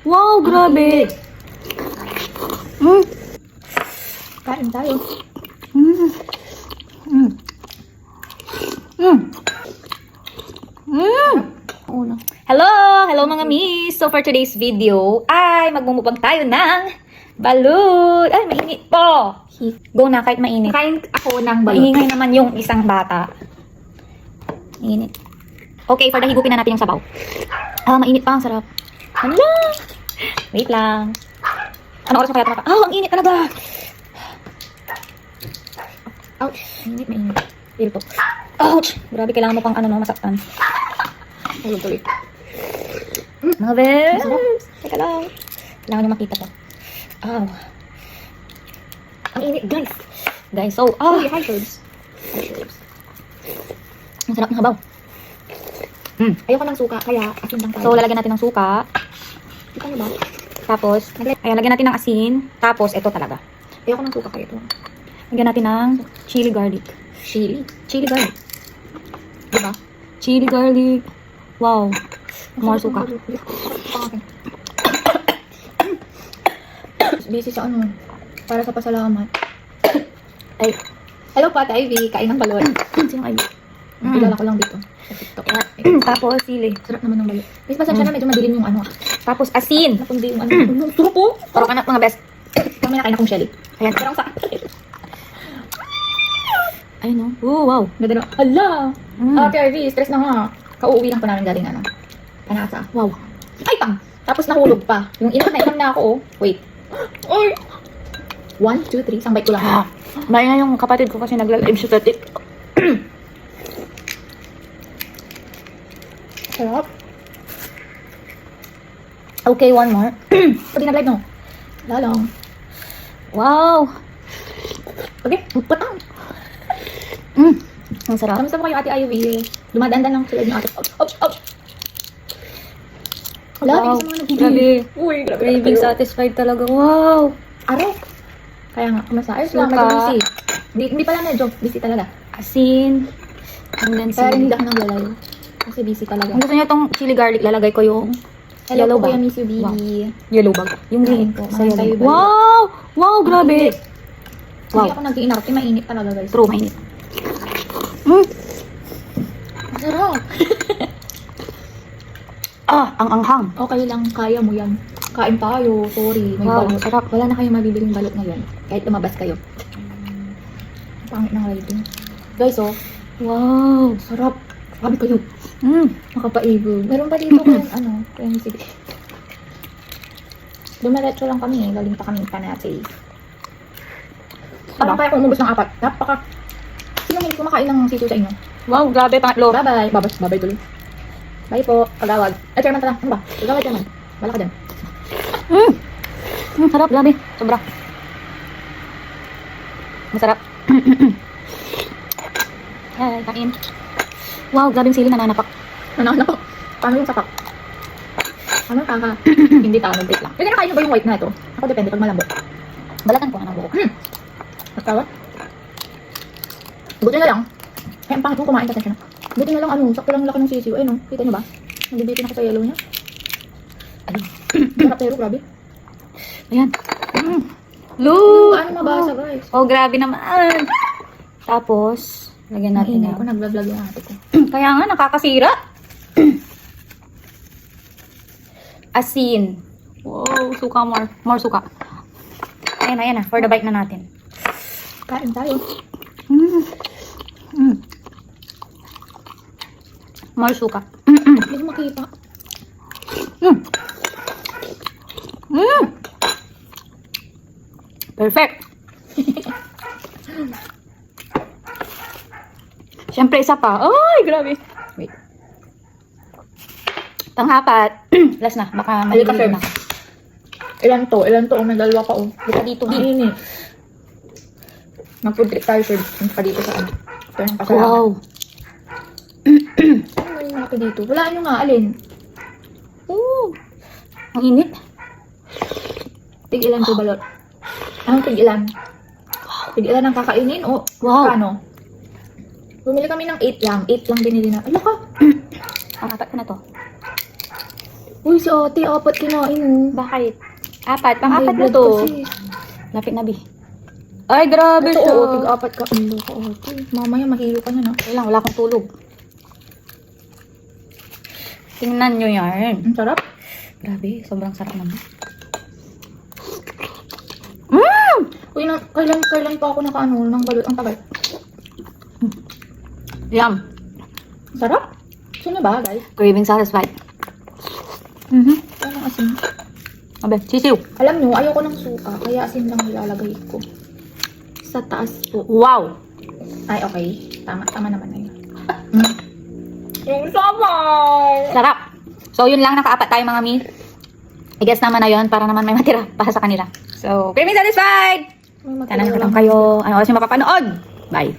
Wow, grabe. Kain tayo. Hello mga miss! So for today's video ay magmumukbang tayo ng balut. Ay, mainit po. Go na kahit mainit. Kain ako ng balut. Maingay naman yung isang bata. Mainit. Okay, for the higupin na natin yung sabaw. Mainit pa. Ang sarap. Hala! Wait lang. Ano oras na kaya ito? Ang init talaga. Ouch. Mainit. Feel to. Ouch! Grabe, kailangan mo pang masaktan. Tuloy. Mga bes! Teka lang. Kailangan nyo makita to. Ang init, guys. Guys, so, Hi, Herbs. ang sarap ng habaw. Ayoko ng suka, kaya asin lang tayo. So, lalagyan natin ng suka. Kita niyo ba? Tapos, ayan, lagyan natin ng asin. Tapos, ito talaga. Ayoko ng suka, kaya ito. Lagyan natin ng chili garlic. Chili. Chili garlic. Diba? Chili garlic. Wow. More suka. Busy sa ano, para sa pasalamat. Ay, Hello, Pat Ivy. Kain ng balot. sinong ay? Kilala ko lang dito. Sa TikTok. Tapos, sili. Sarap naman ng balot. Miss, pasensya na, medyo madilim yung ano. Tapos, asin. Napundi yung ano. Sarap po. Parang anak mga best. Kami na kain akong Shelly. Ayan. Pero ang sa... Ay, no. Oh, wow. Ganda na. Hala! Mm. Ate Ivy, stress na nga. Kauuwi lang po namin galing ano. Panasa. Wow. Ay, pang! Tapos nahulog pa. Yung inam na ako, oh. Wait. Ay! 1, 2, 3. Isang bite ko lang. Maingay yung kapatid ko kasi nagla-live siya sa TikTok. Sarap. Okay, one more. Pati nag-live, no? Lalong. Wow. Okay, patang. Ang sarap. Kamusta po kayo, Ate Ivy? Dumadaan lang sila yung ate. Ouch! Wala, Wow. tigil sa mga nagiging. Grabe. Uy, grabe. Craving satisfied talaga. Wow. Are. Kaya nga, kumasa. Ayos lang, Suka. medyo busy. Hindi pala medyo busy talaga. Asin. And then Kaya rin sili. hindi ako naglalayo. Kasi busy talaga. Kung gusto niyo itong chili garlic, lalagay ko yung Hello yellow po, Kuya bag. Miss Yubi. Wow. Yellow bag. Yung Kain green. po. Sa Mga tayo yellow. ba? Wow! Wow, grabe. Hindi Wow. ako nag-iinarte, mainit talaga, guys. True, mainit. Sarap. Ang anghang. Okay lang, kaya mo yan. Kain tayo, sorry. May Wow, balot. sarap. Wala na kayong mabibiling balot ngayon. Kahit lumabas kayo. Pangit ng lighting. Guys, oh. Wow. Sarap. Sabi kayo. Makapaibo. Meron pa dito kung ano. Kaya sige. Dumiretso lang kami eh. Galing pa kami Panate. Parang kaya kung umubos ng 4. Napaka... Sino may kumakain ng sisiyo sa inyo? Wow, grabe. Pangatlo. Bye-bye. Bye-bye tuloy. Bye po. Pagawad. Chairman pala. Ano ba? Pagawad, Chairman. Wala ka dyan. Sarap, grabe. Sobra. Masarap. Ay, kain. Wow, grabe yung sili nananapak. Ano po? Paano yung sapak? Ano kaka? Hindi tao, nag-break lang. Pwede na kain nyo ba yung white na ito? Ako depende pag malambot. Balatan ko na ng buko. Nagkawa? Buti na lang. Ay, ang pangit kong kumain, pasensya na. Buti na lang, ano, sakto lang laki ng sisiyo. Ayun, kita nyo ba? Nabibitin ako sa yellow niya. Sarap pero, grabe. Ayan. Look! Ano mabasa, guys? Oh, grabe naman. Tapos, lagyan natin Nainay ko, na. nagla-vlog yung ate ko. Kaya nga, nakakasira. Asin. Wow, suka more. More suka. Ayan na. For the bite na natin. Kain tayo. More suka. Hindi ko makita. Perfect. Siyempre, isa pa. Ay, grabe. Wait. Pang-apat. Last na. Baka Ay, kasi. maliliit na. Ilan to? May dalawa pa, oh. Dito, dito. Mainit. Nag-food trip tayo, sir. Punta pa dito sa ano. Ito yung pasalamat. Wow. Ano yung malaki dito? Wala nyo nga, alin? Ooh. Ang init. Tig-ilan to balot? Anong tig-ilan? Tig-ilan ang kakainin? O, Wow. kano? Bumili kami ng 8 lang. 8 lang binili na. Ala ka! Ang apat ko na to. Uy, si ate, apat kinain mo. Bakit? Apat. Pang May apat na blood to. kasi. Lapit na, Bi. Ay, grabe Ito, siya. oo, tig-apat ka. Ulo ka, ate. Mamaya mahilo ka na, no? Wala akong tulog. Tingnan nyo yan. Ang sarap. Grabe, sobrang sarap naman. Uy, kailan pa ako nakaano ng balot ang tagal. Yum. Sarap. Gusto niyo ba, guys? Craving satisfied. Parang asin. Abe, sisiw. Alam niyo, ayoko ng suka, kaya asin lang nilalagay ko. Sa taas po. Wow. Ay, okay. Tama naman na yun. Yung sabay! Sarap. So, yun lang. Nakaapat tayo, mga mi. I-guess naman na yun para naman may matira para sa kanila. So, craving satisfied! Sana nakatam kayo. Ano oras yung mapapanood? Bye.